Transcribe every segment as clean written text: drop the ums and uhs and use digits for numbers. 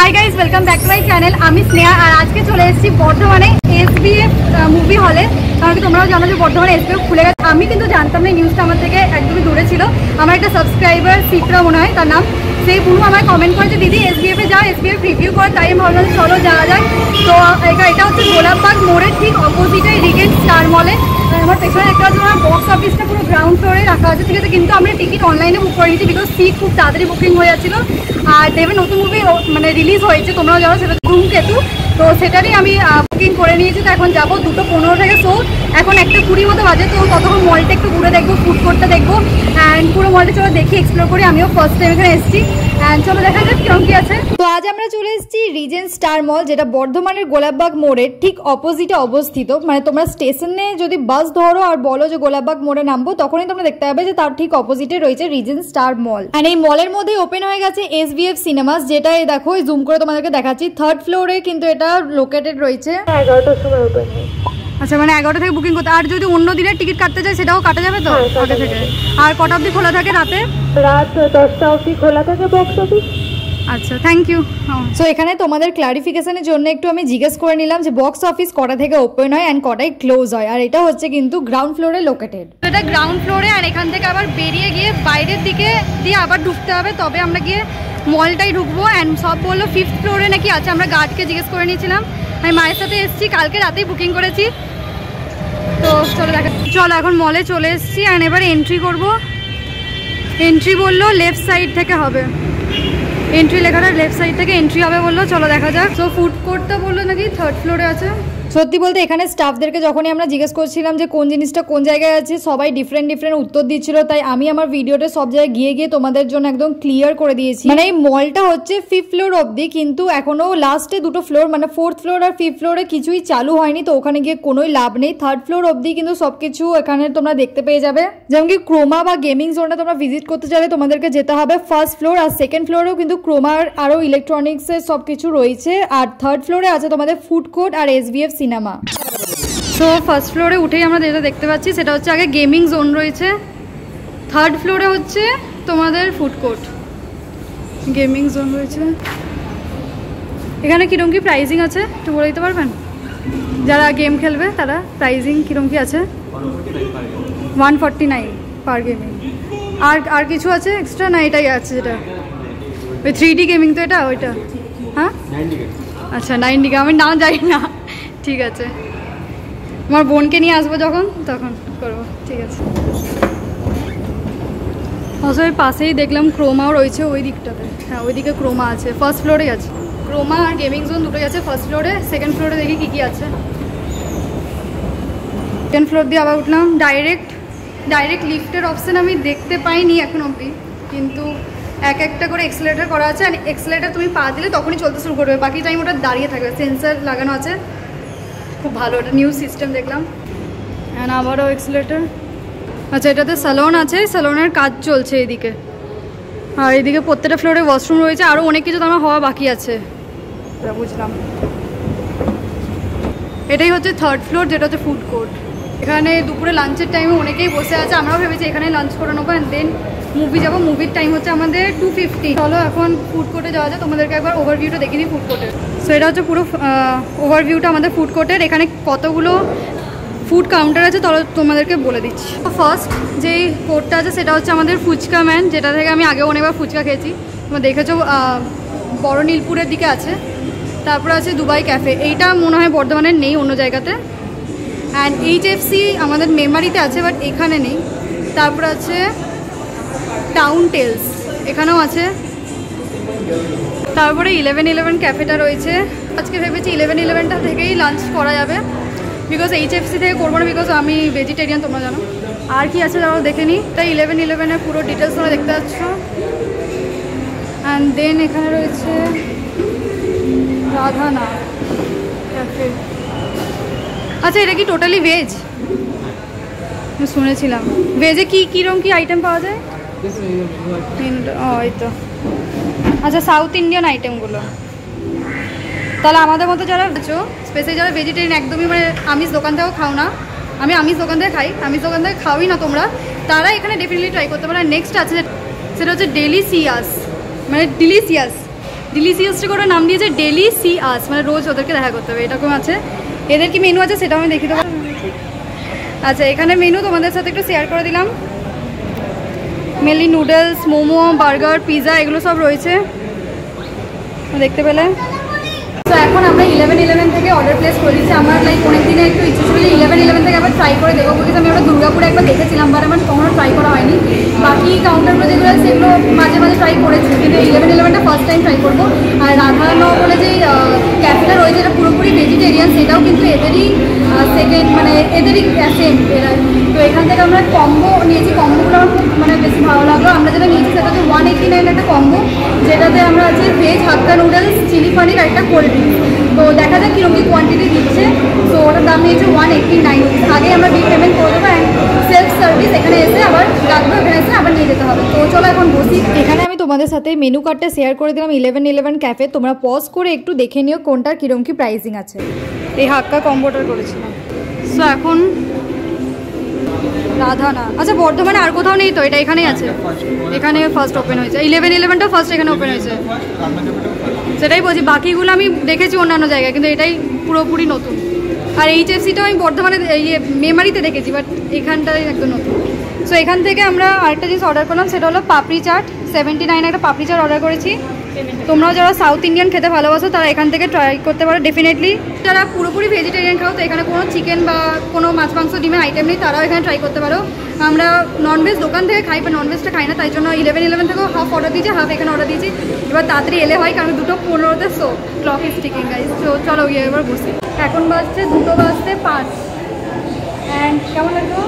High guys welcome back to my channel आमी स्नेहा और आज के चले एसेছি বর্ধমানে SBF মুভি হলে কারণ কি তোমরাও জানো যে বর্ধমানে SBF খুলে গেছে। আমি কিন্তু জানতাম না, নিউজটা আমার থেকে একদমই দূরে ছিল। আমার একটা সাবস্ক্রাইবার সিপ্রা মনে হয় তার নাম, সেই বুনু আমায় কমেন্ট করেছে দিদি SBF এ যাও, SBF রিভিউ কর। তাই আমি ভাবলাম চলো যাওয়া যাক। তো এটা হচ্ছে গোলাপবাগ মোড়ের ঠিক অপোজিটে রিগেন্ট স্টার মলে। আমার পেছনে একটা হচ্ছে আমার বক্স অফিসটা পুরো গ্রাউন্ড ফ্লোরে রাখা আছে, ঠিক আছে। কিন্তু আমরা টিকিট অনলাইনে বুক করে নিয়েছি বিকজ সিট খুব তাড়াতাড়ি বুকিং হয়ে যাচ্ছিলো। আর দেবের নতুন মুভি মানে রিলিজ হয়েছে, তোমরাও জানো, সেটা ধূমকেতু। তো সেটারই আমি বুকিং করে নিয়েছি। তো এখন যাবো 2:15 থেকে শো, এখন 1:20 মতো বাজে। তো ততক্ষণ মলটা একটু ঘুরে দেখবো, ফুড কোর্টটা দেখবো অ্যান্ড পুরো মলটা চলো দেখি, এক্সপ্লোর করি। আমিও ফার্স্ট টাইম এখানে এসেছি অ্যান্ড চলো দেখা যাক কিরকম কি আছে। তো আজ আমরা চলে এসেছি রিজেন্ট স্টার মল, যেটা বর্ধমানের গোলাপবাগ মোড়ের ঠিক অপোজিটে অবস্থিত। মানে তোমরা স্টেশনে যদি বাস ধরো আর বলো যে গোলাপবাগ মোড়ে নামবো, তখনই তোমরা দেখতে পাবে যে তার ঠিক অপোজিটে রয়েছে রিজেন্ট স্টার মল। আর এই মলের মধ্যে ওপেন হয়ে গেছে SBF সিনেমাস, যেটা দেখো জুম করে তোমাদেরকে দেখাচ্ছি। 3rd ফ্লোরে কিন্তু এটা লোকেটেড রয়েছে। 11টার সময় ওপেন হয়। আচ্ছা, মানে 11টা থেকে বুকিং করতে। আর যদি অন্য দিনের টিকিট কাটতে চাই সেটাও কাটা যাবে তো আগে থেকে? আর কটা অবধি খোলা থাকে রাতে? রাত 10টা অবধি খোলা থাকে বক্স অফিস। আচ্ছা, থ্যাংক ইউ। সো এখানে তোমাদের ক্লারিফিকেশনের জন্য একটু আমি জিজ্ঞেস করে নিলাম যে বক্স অফিস কটা থেকে ওপেন হয় অ্যান্ড কটায় ক্লোজ হয়। আর এটা হচ্ছে কিন্তু গ্রাউন্ড ফ্লোরে লোকেটেড। এটা গ্রাউন্ড ফ্লোরে, আর এখান থেকে আবার বেরিয়ে গিয়ে বাইরের দিকে দিয়ে আবার ঢুকতে হবে, তবে আমরা গিয়ে মলটাই ঢুকবো। অ্যান্ড সব বললো 5th ফ্লোরে নাকি আছে। আমরা গার্ডকে জিজ্ঞেস করে নিয়েছিলাম। আমি মায়ের সাথে এসেছি, কালকে রাতেই বুকিং করেছি। তো চলো দেখা, চলো এখন মলে চলে এসেছি অ্যান্ড এবার এন্ট্রি করবো। এন্ট্রি বললো লেফট সাইড থেকে হবে, এন্ট্রি লেখাটা লেফট সাইড থেকে এন্ট্রি হবে বললো। চলো দেখা যাক। তো ফুড কোর্টটা বললো নাকি 3rd ফ্লোরে আছে। সত্যি বলতে এখানে স্টাফদেরকে যখনই আমরা জিজ্ঞেস করছিলাম যে কোন জিনিসটা কোন জায়গায় আছে, সবাই ডিফারেন্ট উত্তর দিচ্ছিল। তাই আমি আমার ভিডিওতে সব জায়গায় গিয়ে গিয়ে তোমাদের জন্য একদম ক্লিয়ার করে দিয়েছি। মানে এই মলটা হচ্ছে 5th ফ্লোর অবধি, কিন্তু এখনো লাস্টে 2টো ফ্লোর মানে 4th ফ্লোর আর 5th ফ্লোরে কিছুই চালু হয়নি। তো ওখানে গিয়ে কোনোই লাভ নেই। 3rd ফ্লোর অবধি কিন্তু সবকিছু এখানে তোমরা দেখতে পেয়ে যাবে। যেমন কি ক্রোমা বা গেমিং জোনটা তোমরা ভিজিট করতে চাইলে তোমাদেরকে যেতে হবে 1st ফ্লোর। আর 2nd ফ্লোরেও কিন্তু ক্রোমার আরো ইলেকট্রনিক্সের সবকিছু রয়েছে। আর 3rd ফ্লোরে আছে তোমাদের ফুড কোর্ট আর SBF সিনেমা। তো 1st ফ্লোরে উঠেই আমরা যেটা দেখতে পাচ্ছি সেটা হচ্ছে আগে গেমিং জোন রয়েছে, 3rd ফ্লোরে হচ্ছে তোমাদের ফুড কোর্ট, গেমিং জোন রয়েছে। এখানে কিরকম কি প্রাইজিং আছে একটু বলে দিতে পারবেন? যারা গেম খেলবে তারা প্রাইজিং কিরকম কি আছে? 149 পার গেমিং। আর কিছু আছে এক্সট্রা না? এটাই আছে যেটা ওই 3D গেমিং। তো এটা ওইটা, হ্যাঁ আচ্ছা 90 আমি নাম জানি না। ঠিক আছে, আমার বোনকে নিয়ে আসবো যখন তখন করবো, ঠিক আছে। ওই পাশেই দেখলাম ক্রোমাও রয়েছে ওই দিকটাতে। হ্যাঁ ওইদিকে ক্রোমা আছে, 1st ফ্লোরেই আছে ক্রোমা আর গেমিং জোন দুটোই আছে 1st ফ্লোরে। 2nd ফ্লোরে দেখি কী কী আছে। 2nd ফ্লোর দিয়ে আবার উঠলাম। ডাইরেক্ট লিফটের অপশান আমি দেখতে পাইনি এখন অবধি, কিন্তু একটা করে এক্সেলেটার করা আছে। আর এক্সেলেটার তুমি পা দিলে তখনই চলতে শুরু করবে, বাকি টাইম ওটা দাঁড়িয়ে থাকবে। সেন্সার লাগানো আছে, খুব ভালো, এটা নিউ সিস্টেম দেখলাম। অ্যান্ড আবারও এক্সেলেটার। আচ্ছা, এটাতে স্যালন আছে, স্যালনের কাজ চলছে এদিকে। আর এদিকে প্রত্যেকটা ফ্লোরে ওয়াশরুম রয়েছে, আরও অনেক কিছু তো আমার হওয়া বাকি আছে, বুঝলাম। এটাই হচ্ছে 3rd ফ্লোর, যেটা হচ্ছে ফুড কোর্ট। এখানে দুপুরে লাঞ্চের টাইমে অনেকেই বসে আছে, আমরাও ভেবেছি এখানে লাঞ্চ করে নেবো অ্যান্ড দেন মুভি যাবো। মুভির টাইম হচ্ছে আমাদের 2:50। চলো এখন ফুড কোর্টে যাওয়া যায়, তোমাদেরকে একবার ওভারভিউটা দেখিয়ে দিই ফুড কোর্টের। সো এটা হচ্ছে পুরো ওভারভিউটা আমাদের ফুড কোর্টের। এখানে কতগুলো ফুড কাউন্টার আছে তোমাদেরকে বলে দিচ্ছি। ফার্স্ট যেই কোর্টটা আছে সেটা হচ্ছে আমাদের ফুচকা ম্যান, যেটা থেকে আমি আগেও অনেকবার ফুচকা খেয়েছি, তোমরা দেখেছো। বড় নীলপুরের দিকে আছে। তারপরে আছে দুবাই ক্যাফে, এইটা মনে হয় বর্ধমানের নেই, অন্য জায়গাতে। অ্যান্ড HFC আমাদের মেমারিতে আছে, বাট এখানে নেই। তারপর আছে টাউন টেলস, এখানেও আছে। তারপরে 1111 ক্যাফেটা রয়েছে। আজকে ভেবেছি 1111টা থেকেই লাঞ্চ করা যাবে, বিকজ HFC থেকে করবো না, বিকজ আমি ভেজিটেরিয়ান, তোমরা জানো। আর কি আছে তাও দেখে নিই। তাই 1111-এর পুরো ডিটেলস তোমরা দেখতে পাচ্ছ। অ্যান্ড দেন এখানে রয়েছে রাধানা ক্যাফে। আচ্ছা, এটা কি টোটালি ভেজ? শুনেছিলাম ভেজে কীরকম কী আইটেম পাওয়া যায়? ওই তো, আচ্ছা সাউথ ইন্ডিয়ান আইটেমগুলো। তাহলে আমাদের মতো যারা আছো, স্পেশালি যারা ভেজিটেরিয়ান, একদমই মানে আমিষ দোকান থেকেও খাও না, আমি আমিষ দোকান থেকে খাই, আমিষ দোকান থেকে খাওয়াই না তোমরা, তারা এখানে ডেফিনেটলি ট্রাই করতে পারো। নেক্সট আছে সেটা হচ্ছে ডেলিশিয়াস, মানে ডিলিশিয়াস ডিলিশিয়াসটা করে নাম দিয়েছে ডেলি সি আস, মানে রোজ ওদেরকে দেখা করতে হবে, এরকম আছে। এদের কি মেনু আছে সেটাও আমি দেখে দেবো। আচ্ছা, এখানে মেনু তোমাদের সাথে একটু শেয়ার করে দিলাম। Mainly noodles, momo, burger, pizza এগুলো সব রয়েছে দেখতে পেলে। তো এখন আমরা 11-11 থেকে অর্ডার প্লেস করে দিচ্ছি। আমার লাইক অনেক দিনে একটু ইচ্ছে ছিল যে 11-11 থেকে আবার ট্রাই করে দেখবো, বিকজ আমি ওটা দুর্গাপুরে একবার দেখেছিলাম, বাট আমার কখনো ট্রাই করা হয়নি। বাকি কাউন্টারগুলো যেগুলো সেগুলো মাঝে মাঝে ট্রাই করেছি, কিন্তু 11-11টা ফার্স্ট টাইম ট্রাই করবো। আর রাধানো বলে যে ক্যাফেটা রয়েছে এটা পুরোপুরি ভেজিটেরিয়ান, সেটাও কিন্তু এদেরই সেকেন্ড, মানে এদেরই সেম এরা। তো এখান থেকে আমরা কম্বো নিয়েছি, কম্বোগুলো আমার খুব মানে বেশি ভালো লাগলো। আমরা যেটা নিয়েছি সেটা হচ্ছে 189 একটা কম্বো, যেটাতে আমরা আছে ভেজ হাক্কা নুডলস, চিলি পনির আর একটা কোল্ড ড্রিঙ্কস। তো দেখা যাক কীরকম কী কোয়ান্টিটি দিচ্ছে। তো ওটার দাম নিয়েছে 189 রুপিস। আগে আমরা বিল পেমেন্ট করে দেবো অ্যান্ড সেলফ সার্ভিস এখানে এসে আবার রাখবো, এখানে এসে আবার নিয়ে যেতে হবে। তো চলো এখন বসি। এখানে আমি তোমাদের সাথে মেনু কার্ডটা শেয়ার করে দিলাম 11-11 ক্যাফে, তোমরা পজ করে একটু দেখে নিও কোনটার কীরকম কী প্রাইসিং আছে। এই হাক্কা কম্বোটার করেছিলাম। সো এখন রাধা না, আচ্ছা বর্ধমানে আর কোথাও নেই তো, এটা এখানেই আছে, এখানে ফার্স্ট ওপেন হয়েছে। 11-11টা ফার্স্ট এখানে ওপেন হয়েছে, সেটাই বলছি। বাকিগুলো আমি দেখেছি অন্যান্য জায়গায়, কিন্তু এটাই পুরোপুরি নতুন। আর HFCটাও আমি বর্ধমানে মেমারিতে দেখেছি, বাট এখানটাই একদম নতুন। সো এখান থেকে আমরা আরেকটা জিনিস অর্ডার করলাম, সেটা হলো পাপড়ি চাট। 79 একটা পাপড়ি চাট অর্ডার করেছি। তোমরাও যারা সাউথ ইন্ডিয়ান খেতে ভালোবাসো তারা এখান থেকে ট্রাই করতে পারো ডেফিনেটলি। যারা পুরোপুরি ভেজিটেরিয়ান খাও, তো এখানে কোনো চিকেন বা কোনো মাছ মাংস ডিমের আইটেম নেই, তারাও এখানে ট্রাই করতে পারো। আমরা ননভেজ দোকান থেকে খাই, বা ননভেজটা খাই না, তাই জন্য 11-11 থেকেও হাফ অর্ডার দিয়েছি, হাফ এখানে অর্ডার দিয়েছি। এবার তাড়াতাড়ি এলে হয়, কারণ 2:15 so clock is ticking guys. তো চলো গিয়ে এবার বসি। এখন বাজছে 2:05 অ্যান্ড কেমন লাগলো?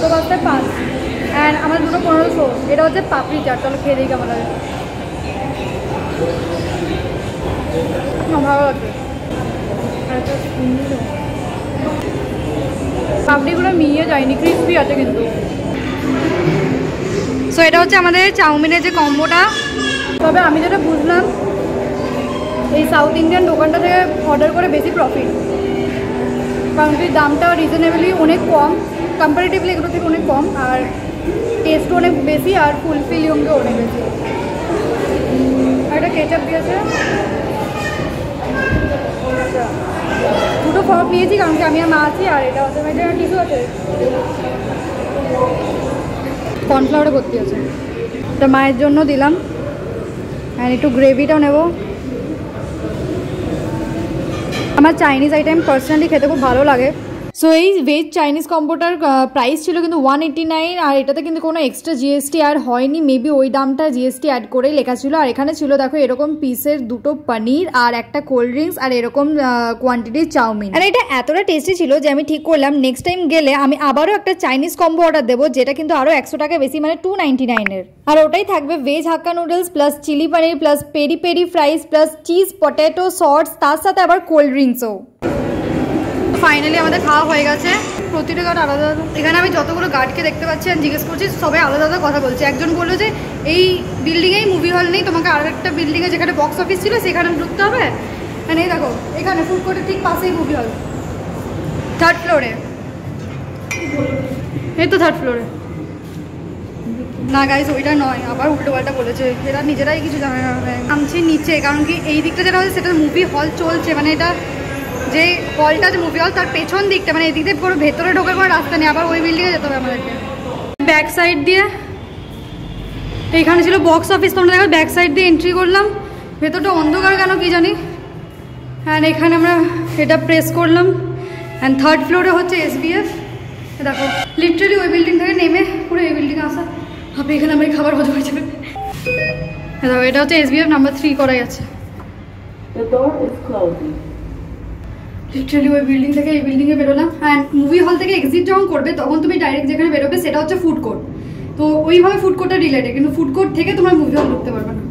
2:05 অ্যান্ড আমার 2:15 এটা হচ্ছে পাপড়ি চাট। চলো খেয়ে দিই কেমন লাগে। ভালো লাগছে, পাপড়িগুলো মিলিয়ে যায়নি, ক্রিসপি আছে কিন্তু। সো এটা হচ্ছে আমাদের চাউমিনের যে কম্বোটা। তবে আমি যেটা বুঝলাম, এই সাউথ ইন্ডিয়ান দোকানটা থেকে অর্ডার করে বেশি প্রফিট, কারণ কি দামটা রিজনেবলি অনেক কম, কম্পারেটিভলি এগুলো থেকে অনেক কম, আর টেস্টও অনেক বেশি, আর ফুলফিলিংও অনেক বেশি। আর এটা কেচাপ দিয়েছে। আচ্ছা, দুটো ফর্ক নিয়েছি, কারণ কি আমি আর মা আছি। আর এটা হচ্ছে এটা কিছু আছে, কর্নফ্লাওয়ারে ভর্তি আছে, এটা মায়ের জন্য দিলাম। আর একটু গ্রেভিটাও নেব। আমার চাইনিজ আইটেম পার্সোনালি খেতে খুব ভালো লাগে। সো এই ভেজ চাইনিজ কম্বোটার প্রাইস ছিল কিন্তু 189, আর এটাতে কিন্তু কোনো এক্সট্রা জিএসটি অ্যাড হয়নি, মেবি ওই দামটা জিএসটি অ্যাড করেই লেখা ছিল। আর এখানে ছিল দেখো এরকম পিসের 2টো পনির আর একটা কোল্ড ড্রিঙ্কস আর এরকম কোয়ান্টিটির চাউমিন। আর এটা এতটা টেস্টি ছিল যে আমি ঠিক করলাম নেক্সট টাইম গেলে আমি আবারও একটা চাইনিজ কম্বো অর্ডার দেবো, যেটা কিন্তু আরও 100 টাকা বেশি, মানে 299-এর। আর ওটাই থাকবে veg hakka noodles plus chilli paneer plus peri peri fries plus cheese potato sauce, তার সাথে আবার কোল্ড ড্রিঙ্কসও। ফাইনালি আমাদের খাওয়া হয়ে গেছে। প্রতিটা গার্ড আলাদা আলাদা। এখানে আমি যতগুলো গার্ডকে দেখতে পাচ্ছি আর জিজ্ঞেস করছি, সবাই আলাদা আলাদা কথা বলছে। একজন বললো যে এই বিল্ডিংয়েই মুভি হল নেই, তোমাকে আর একটা বিল্ডিংয়ে যেখানে বক্স অফিস ছিল সেখানে ঢুকতে হবে। মানে এই দেখো এখানে ফুড কোর্টের ঠিক পাশেই মুভি হল, 3rd ফ্লোরে। এই তো 3rd ফ্লোরে না গাইজ, ওইটা নয়, আবার উল্টো পাল্টা বলেছে। এরা নিজেরাই কিছু জানে না। নামছি নিচে, কারণ কি এই দিকটা যেটা হচ্ছে সেটা মুভি হল চলছে, মানে এটা যে হলটা যে মুভি হল তার পেছন দিকটা, মানে এদিক দিয়ে পুরো ভেতরে ঢোকার কোনো রাস্তা নেই, আবার ওই বিল্ডিংয়ে যেতে হবে আমাদেরকে। ব্যাক সাইড দিয়ে এইখানে ছিল বক্স অফিস, তোমরা দেখো ব্যাক সাইড দিয়ে এন্ট্রি করলাম। ভেতরটা অন্ধকার কেন কি জানি। অ্যান্ড এখানে আমরা এটা প্রেস করলাম, অ্যান্ড 3rd ফ্লোরে হচ্ছে SBF। দেখো লিটারালি ওই বিল্ডিং থেকে নেমে পুরো এই বিল্ডিংয়ে আসা হবে। এখানে আমার খাবার হজম হয়ে যাবে। দেখো এটা হচ্ছে SBF নাম্বার 3 করাই আছে। লিটারালি ওই বিল্ডিং থেকে এই বিল্ডিংয়ে বেরোলাম। অ্যান্ড মুভি হল থেকে এক্সিট যখন করবে তখন তুমি ডাইরেক্ট যেখানে বেরোবে সেটা হচ্ছে ফুড কোর্ট। তো ওইভাবে ফুড কোর্টটা রিলেটেড, কিন্তু ফুড কোর্ট থেকে তোমরা মুভি হল ঢুকতে পারবে না।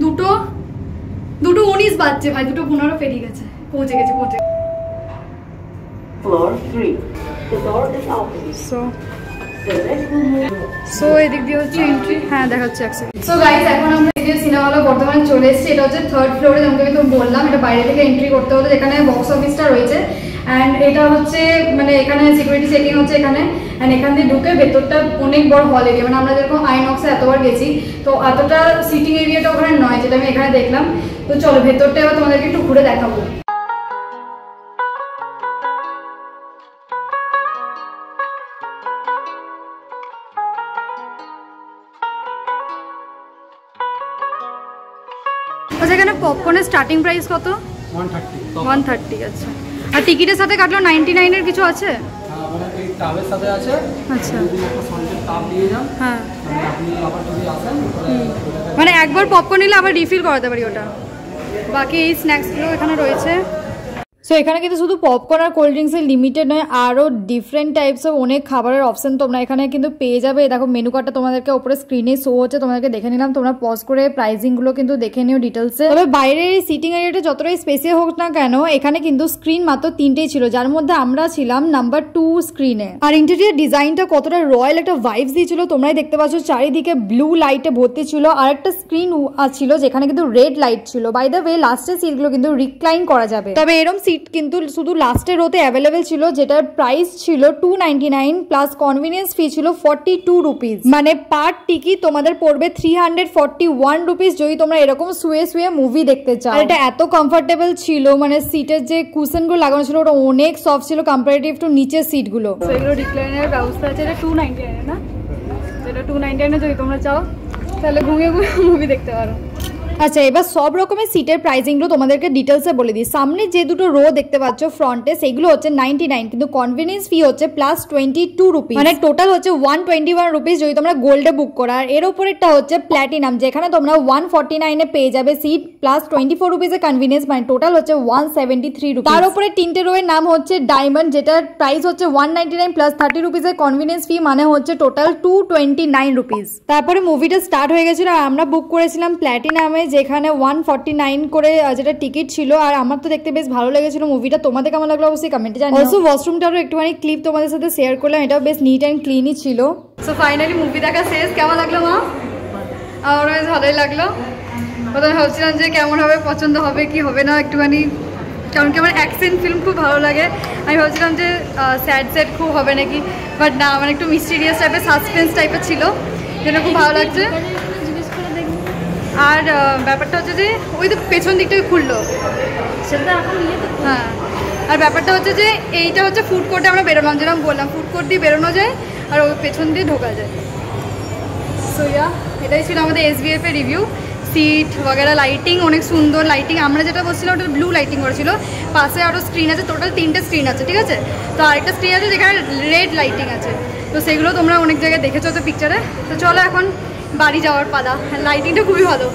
2:19 বাজছে ভাই, 2:15 পেরিয়ে গেছে। পৌঁছে গেছে। Floor 3. The door is open. So এদিক দিয়ে হচ্ছে এন্ট্রি। হ্যাঁ দেখাচ্ছে একসাথে। সো গাইজ এখন আমরা এই সিনেমা হল বর্ধমানে চলে এসেছি। এটা হচ্ছে 3rd ফ্লোরে, যেমন আমি তো বললাম এটা বাইরে থেকে এন্ট্রি করতে হতো, যেখানে বক্স অফিসটা রয়েছে। অ্যান্ড এটা হচ্ছে মানে এখানে সিকিউরিটি চেকিং হচ্ছে এখানে, অ্যান্ড এখান দিয়ে ঢুকে ভেতরটা অনেক বড় হল এরিয়া, মানে আমরা যেরকম আইনক্সে এতবার গেছি তো এতটা সিটিং এরিয়াটা ওখানে নয় যেটা আমি এখানে দেখলাম। তো চলো ভেতরটা এবার তোমাদেরকে একটু ঘুরে দেখাবো। আচ্ছা এখানে পপকর্নের স্টার্টিং প্রাইস কত? 130। আচ্ছা, আর টিকিটের সাথে কাটলো 99 এর কিছু আছে? মানে এই টাবের সাথে আছে। আচ্ছা, যদি একটা সল্টের টাব দিয়ে যান, হ্যাঁ, মানে আপনি আবার যদি আসেন মানে একবার পপকর্ন নিলে আবার রিফিল করাতে পারি ওটা। বাকি এই স্ন্যাক্সগুলো এখানে রয়েছে। সো এখানে কিন্তু শুধু পপকর্ন আর কোল্ড ড্রিঙ্কসের লিমিটেড নয়, আরও ডিফারেন্ট টাইপস অফ অনেক খাবারের অপশন তোমরা এখানে কিন্তু পেয়ে যাবে। দেখো মেনু কার্ডটা তোমাদেরকে ওপরে স্ক্রিনে শো হচ্ছে, তোমাদেরকে দেখে নিলাম, তোমরা পজ করে প্রাইসিংগুলো কিন্তু দেখে নিও ডিটেলসে। তবে বাইরের এই সিটিং এরিয়াটা যতটাই স্পেসিয়াস হোক না কেন, এখানে কিন্তু স্ক্রিন মাত্র 3টেই ছিল, যার মধ্যে আমরা ছিলাম নাম্বার 2 স্ক্রিনে। আর ইন্টেরিয়ার ডিজাইনটা কতটা রয়্যাল একটা ভাইবস দিয়েছিল তোমরাই দেখতে পাচ্ছ, চারিদিকে ব্লু লাইটে ভর্তি ছিল। আর একটা স্ক্রিন ছিল যেখানে কিন্তু রেড লাইট ছিল। বাই দ্য ওয়ে লাস্টের সিটগুলো কিন্তু রিক্লাইন করা যাবে, তবে এরকম সিট কিন্তু শুধু লাস্টের রোতে অ্যাভেলেবেল ছিল, যেটার প্রাইস ছিল 299 প্লাস কনভিনিয়েন্স ফি ছিল 42 রুপিস, মানে পার টিকিট তোমাদের পড়বে 341 রুপিস যদি তোমরা এরকম শুয়ে শুয়ে মুভি দেখতে চাও। এটা এত কমফোর্টেবল ছিল, মানে সিটের যে কুশন গুলো লাগানো ছিল ওটা অনেক সফট ছিল কম্পারেটিভ টু নিচের সিট গুলো। এগুলো রিক্লাইনের ব্যবস্থা আছে, এটা 299 না, এটা 299 যদি তোমরা চাও তাহলে ঘুমিয়ে ঘুমিয়ে মুভি দেখতে পারো। আচ্ছা এবার সব রকমের সিটের প্রাইসিংগুলো তোমাদেরকে ডিটেলসে বলে দিই। সামনে যে দুটো রো দেখতে পাচ্ছ ফ্রন্টে, সেইগুলো হচ্ছে 99, কিন্তু কনভিনিয়েন্স ফি হচ্ছে প্লাস 22 রুপিস, মানে টোটাল হচ্ছে 121 রুপিস যদি তোমরা গোল্ডে বুক করো। আর এর উপরেরটা হচ্ছে প্ল্যাটিনাম, যেখানে তোমরা 149 পেয়ে যাবে সিট প্লাস 24 রুপিসের কনভিনিয়েন্স, মানে টোটাল হচ্ছে 173 রুপিস। তার উপরে তিনটে রো এর নাম হচ্ছে ডায়মন্ড, যেটার প্রাইস হচ্ছে 199 প্লাস 30 রুপিসের কনভিনিয়েন্স ফি, মানে হচ্ছে টোটাল 229 রুপিস। তারপরে মুভিটা স্টার্ট হয়ে গেছিল আর আমরা বুক করেছিলাম প্ল্যাটিনামে, যেখানে 149 করে যেটা টিকিট ছিল। আর আমার তো দেখতে বেশ ভালো লেগেছিল মুভিটা, তোমাদের কেমন লাগলো অবশ্যই কমেন্টে জানিও। অলসো ওয়াশরুমটারও একটুখানি ক্লিপ তোমাদের সাথে শেয়ার করলাম, এটাও বেশ নিট অ্যান্ড ক্লিনই ছিল। সো ফাইনালি মুভি দেখা শেষ। কেমন লাগলো মা? আমার বেশ ভালোই লাগলো। প্রথমে ভাবছিলাম যে কেমন হবে, পছন্দ হবে কি হবে না একটুখানি, কারণ কি আমার অ্যাকশন ফিল্ম খুব ভালো লাগে। আমি ভাবছিলাম যে স্যাড খুব হবে নাকি, বাট না, মানে একটু মিস্টিরিয়াস টাইপের সাসপেন্স টাইপের ছিল, যেটা খুব ভালো লাগছে। আর ব্যাপারটা হচ্ছে যে ওই তো পেছন দিকটাই খুললো সেটা এখন, হ্যাঁ। আর ব্যাপারটা হচ্ছে যে এইটা হচ্ছে ফুড কোর্টে আমরা বেরোলাম, যেরকম বললাম ফুড কোর্ট দিয়ে বেরোনো যায় আর ওই পেছন দিয়ে ঢোকা যায়। সো ইয়া, এটাই ছিল আমাদের SBF এর রিভিউ। সিট वगैरह লাইটিং অনেক সুন্দর লাইটিং। আমরা যেটা বলছিলাম ওটা ব্লু লাইটিং করেছিল, পাশে আরও স্ক্রিন আছে, টোটাল 3টে স্ক্রিন আছে, ঠিক আছে। তো আরেকটা স্ক্রিন আছে যেখানে রেড লাইটিং আছে, তো সেগুলো তোমরা অনেক জায়গায় দেখেছো তো পিকচারে। তো চলো এখন বাড়ি যাওয়ার পালা, লাইটিংটা খুবই ভালো।